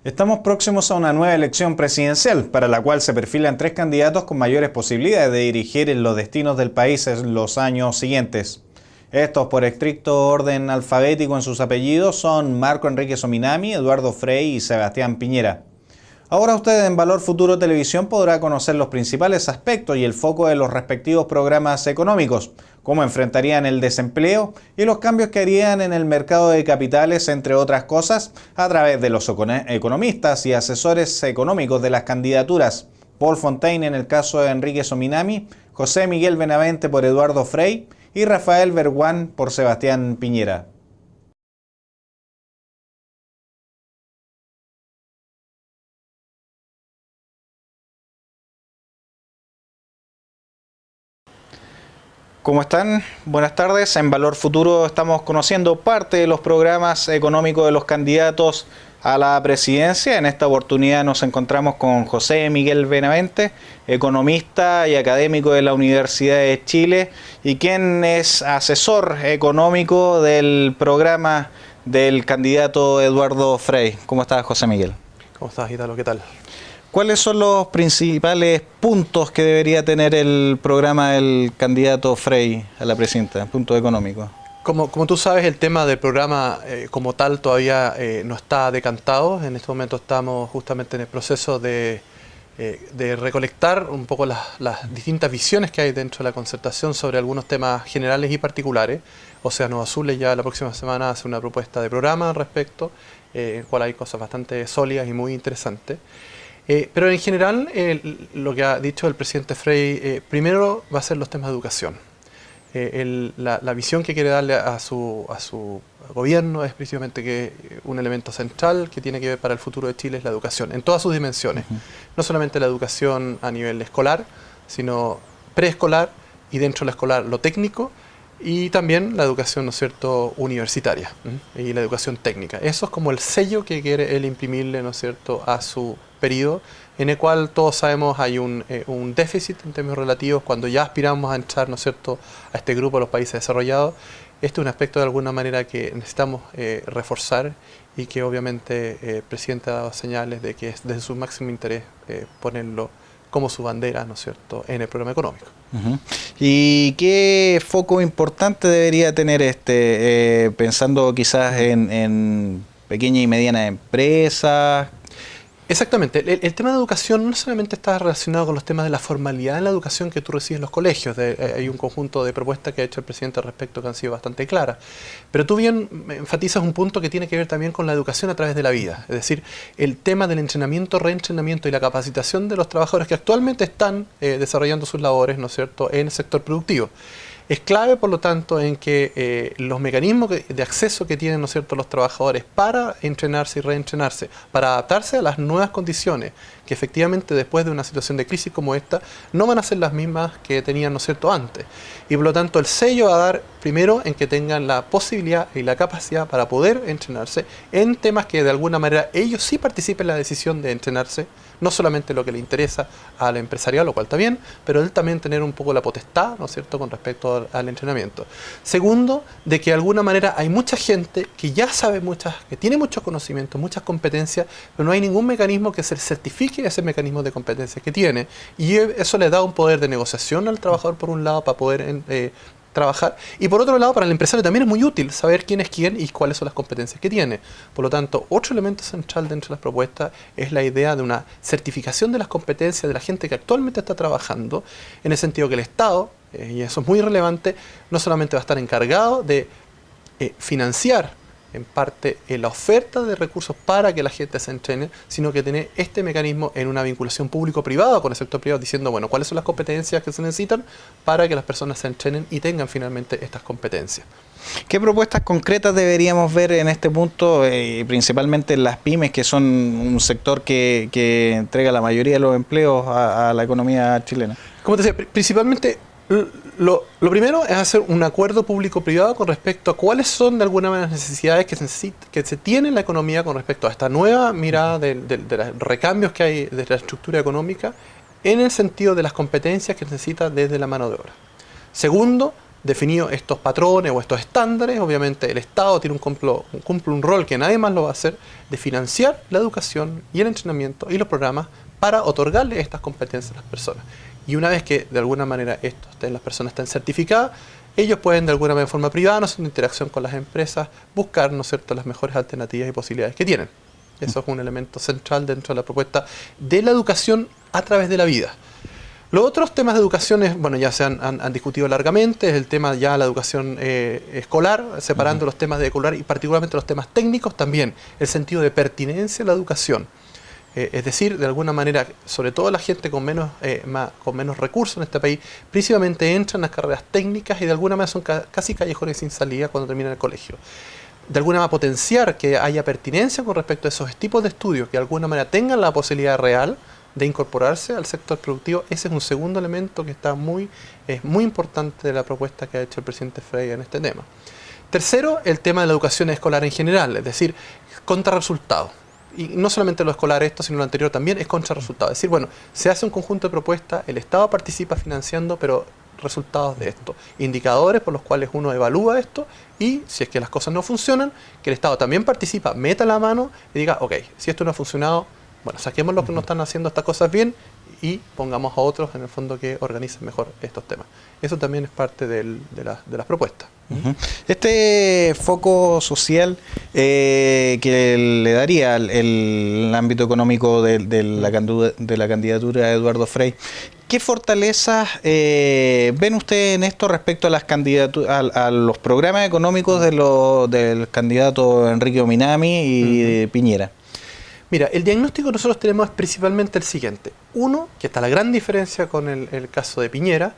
Estamos próximos a una nueva elección presidencial, para la cual se perfilan 3 candidatos con mayores posibilidades de dirigir los destinos del país en los años siguientes. Estos, por estricto orden alfabético en sus apellidos, son Marco Enríquez Ominami, Eduardo Frei y Sebastián Piñera. Ahora usted en Valor Futuro Televisión podrá conocer los principales aspectos y el foco de los respectivos programas económicos, cómo enfrentarían el desempleo y los cambios que harían en el mercado de capitales, entre otras cosas, a través de los economistas y asesores económicos de las candidaturas. Paul Fontaine en el caso de Enríquez Ominami, José Miguel Benavente por Eduardo Frei y Rafael Berguán por Sebastián Piñera. ¿Cómo están? Buenas tardes. En Valor Futuro estamos conociendo parte de los programas económicos de los candidatos a la presidencia. En esta oportunidad nos encontramos con José Miguel Benavente, economista y académico de la Universidad de Chile y quien es asesor económico del programa del candidato Eduardo Frei. ¿Cómo estás, José Miguel? ¿Cómo estás, Italo? ¿Qué tal? ¿Cuáles son los principales puntos que debería tener el programa del candidato Frei a la presidencia, puntos económicos? Como tú sabes, el tema del programa como tal todavía no está decantado. En este momento estamos justamente en el proceso de recolectar un poco las distintas visiones que hay dentro de la concertación sobre algunos temas generales y particulares. Océanos Azules ya la próxima semana hace una propuesta de programa al respecto, en el cual hay cosas bastante sólidas y muy interesantes. Pero en general, lo que ha dicho el presidente Frei, primero va a ser los temas de educación. La visión que quiere darle a su gobierno es precisamente que un elemento central que tiene que ver para el futuro de Chile es la educación, en todas sus dimensiones. No solamente la educación a nivel escolar, sino preescolar y dentro de la escolar lo técnico, y también la educación, ¿no es cierto?, universitaria y la educación técnica. Eso es como el sello que quiere él imprimirle, ¿no es cierto?, a su periodo, en el cual todos sabemos hay un déficit en términos relativos cuando ya aspiramos a entrar, ¿no es cierto?, a este grupo de los países desarrollados. Este es un aspecto de alguna manera que necesitamos reforzar y que obviamente el presidente ha dado señales de que es de su máximo interés ponerlo como su bandera, ¿no es cierto?, en el programa económico. ¿Y qué foco importante debería tener pensando quizás en pequeñas y medianas empresas? Exactamente. El tema de educación no solamente está relacionado con los temas de la formalidad en la educación que tú recibes en los colegios. Hay un conjunto de propuestas que ha hecho el presidente al respecto que han sido bastante claras. Pero tú bien enfatizas un punto que tiene que ver también con la educación a través de la vida. Es decir, el tema del entrenamiento, reentrenamiento y la capacitación de los trabajadores que actualmente están desarrollando sus labores, ¿no es cierto?, en el sector productivo. Es clave, por lo tanto, en que los mecanismos de acceso que tienen, ¿no es cierto?, los trabajadores para entrenarse y reentrenarse, para adaptarse a las nuevas condiciones, que efectivamente después de una situación de crisis como esta, no van a ser las mismas que tenían, ¿no es cierto?, antes. Y por lo tanto, el sello va a dar primero en que tengan la posibilidad y la capacidad para poder entrenarse en temas que de alguna manera ellos sí participen en la decisión de entrenarse, no solamente lo que le interesa al empresarial, lo cual está bien, pero él también tener un poco la potestad, ¿no es cierto?, con respecto al entrenamiento. Segundo, de que de alguna manera hay mucha gente que ya sabe que tiene muchos conocimientos, muchas competencias, pero no hay ningún mecanismo que se certifique ese mecanismo de competencias que tiene, y eso le da un poder de negociación al trabajador por un lado para poder trabajar, y por otro lado para el empresario también es muy útil saber quién es quién y cuáles son las competencias que tiene. Por lo tanto, otro elemento central dentro de las propuestas es la idea de una certificación de las competencias de la gente que actualmente está trabajando, en el sentido que el Estado, y eso es muy relevante, no solamente va a estar encargado de financiar en parte la oferta de recursos para que la gente se entrene, sino que tener este mecanismo en una vinculación público-privada con el sector privado, diciendo, bueno, cuáles son las competencias que se necesitan para que las personas se entrenen y tengan finalmente estas competencias. ¿Qué propuestas concretas deberíamos ver en este punto, principalmente en las pymes, que son un sector que entrega la mayoría de los empleos a la economía chilena? Como te decía, principalmente lo primero es hacer un acuerdo público-privado con respecto a cuáles son de alguna manera las necesidades que se tiene en la economía con respecto a esta nueva mirada de los recambios que hay de la estructura económica en el sentido de las competencias que se necesita desde la mano de obra. Segundo, definido estos patrones o estos estándares, obviamente el Estado cumple un rol que nadie más lo va a hacer, de financiar la educación y el entrenamiento y los programas para otorgarle estas competencias a las personas. Y una vez que de alguna manera las personas estén certificadas, ellos pueden de alguna manera de forma privada, no haciendo interacción con las empresas, buscar, ¿no es cierto?, las mejores alternativas y posibilidades que tienen. Eso es un elemento central dentro de la propuesta de la educación a través de la vida. Los otros temas de educación, ya se han discutido largamente, es el tema ya de la educación escolar, separando los temas de escolar y particularmente los temas técnicos también, el sentido de pertinencia de la educación. Es decir, de alguna manera, sobre todo la gente con menos recursos en este país, principalmente entran a carreras técnicas y de alguna manera son casi callejones sin salida cuando terminan el colegio. De alguna manera potenciar que haya pertinencia con respecto a esos tipos de estudios, que de alguna manera tengan la posibilidad real de incorporarse al sector productivo, ese es un segundo elemento que es muy importante de la propuesta que ha hecho el presidente Frey en este tema. Tercero, el tema de la educación escolar en general, es decir, contrarresultados. Y no solamente lo escolar sino lo anterior también es contrarresultado. Es decir, se hace un conjunto de propuestas, el Estado participa financiando, pero resultados de esto. Indicadores por los cuales uno evalúa esto y si es que las cosas no funcionan, que el Estado también participa, meta la mano y diga, ok, si esto no ha funcionado, saquemos los que no están haciendo estas cosas bien y pongamos a otros en el fondo que organicen mejor estos temas. Eso también es parte de las propuestas. Este foco social que le daría el ámbito económico de la candidatura de Eduardo Frey, ¿qué fortalezas ven ustedes en esto respecto a las a los programas económicos del candidato Enrique Ominami y de Piñera? Mira, el diagnóstico que nosotros tenemos es principalmente el siguiente. Uno, que está la gran diferencia con el caso de Piñera,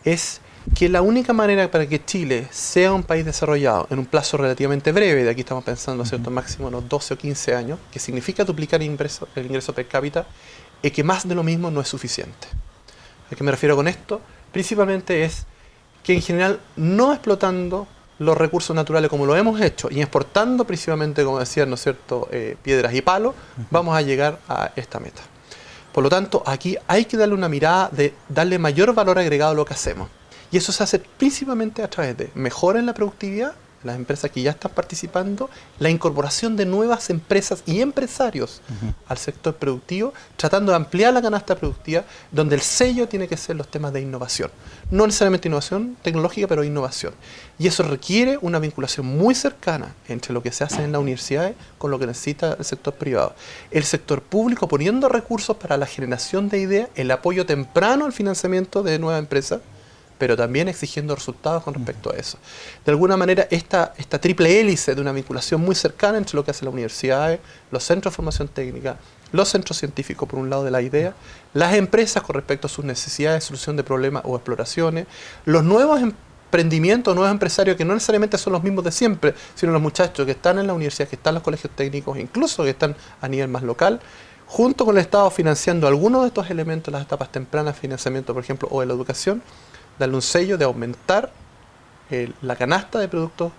es que la única manera para que Chile sea un país desarrollado en un plazo relativamente breve, de aquí estamos pensando, ¿cierto?, máximo unos 12 o 15 años, que significa duplicar el ingreso per cápita, es que más de lo mismo no es suficiente. ¿A qué me refiero con esto? Principalmente es que en general no explotando los recursos naturales como lo hemos hecho y exportando principalmente, como decían, ¿no es cierto?, piedras y palos, vamos a llegar a esta meta. Por lo tanto, aquí hay que darle una mirada de darle mayor valor agregado a lo que hacemos. Y eso se hace principalmente a través de mejora en la productividad, las empresas que ya están participando, la incorporación de nuevas empresas y empresarios al sector productivo, tratando de ampliar la canasta productiva, donde el sello tiene que ser los temas de innovación. No necesariamente innovación tecnológica, pero innovación. Y eso requiere una vinculación muy cercana entre lo que se hace en las universidades con lo que necesita el sector privado. El sector público poniendo recursos para la generación de ideas, el apoyo temprano al financiamiento de nuevas empresas, pero también exigiendo resultados con respecto a eso. De alguna manera, esta triple hélice de una vinculación muy cercana entre lo que hacen las universidades, los centros de formación técnica, los centros científicos, por un lado de la idea, las empresas con respecto a sus necesidades de solución de problemas o exploraciones, los nuevos emprendimientos, nuevos empresarios que no necesariamente son los mismos de siempre, sino los muchachos que están en la universidad, que están en los colegios técnicos, incluso que están a nivel más local, junto con el Estado financiando algunos de estos elementos, las etapas tempranas de financiamiento, por ejemplo, o de la educación, darle un sello de aumentar la canasta de productos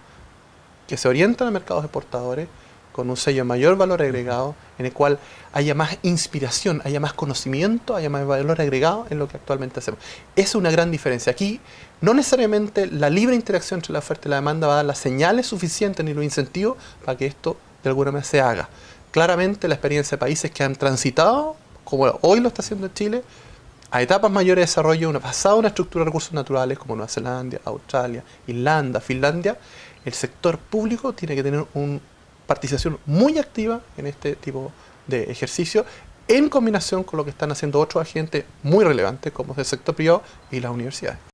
que se orientan a mercados exportadores con un sello de mayor valor agregado, en el cual haya más inspiración, haya más conocimiento, haya más valor agregado en lo que actualmente hacemos. Esa es una gran diferencia. Aquí no necesariamente la libre interacción entre la oferta y la demanda va a dar las señales suficientes ni los incentivos para que esto de alguna manera se haga. Claramente la experiencia de países que han transitado, como hoy lo está haciendo Chile, a etapas mayores de desarrollo, basada en una estructura de recursos naturales como Nueva Zelanda, Australia, Irlanda, Finlandia, el sector público tiene que tener una participación muy activa en este tipo de ejercicio, en combinación con lo que están haciendo otros agentes muy relevantes como el sector privado y las universidades.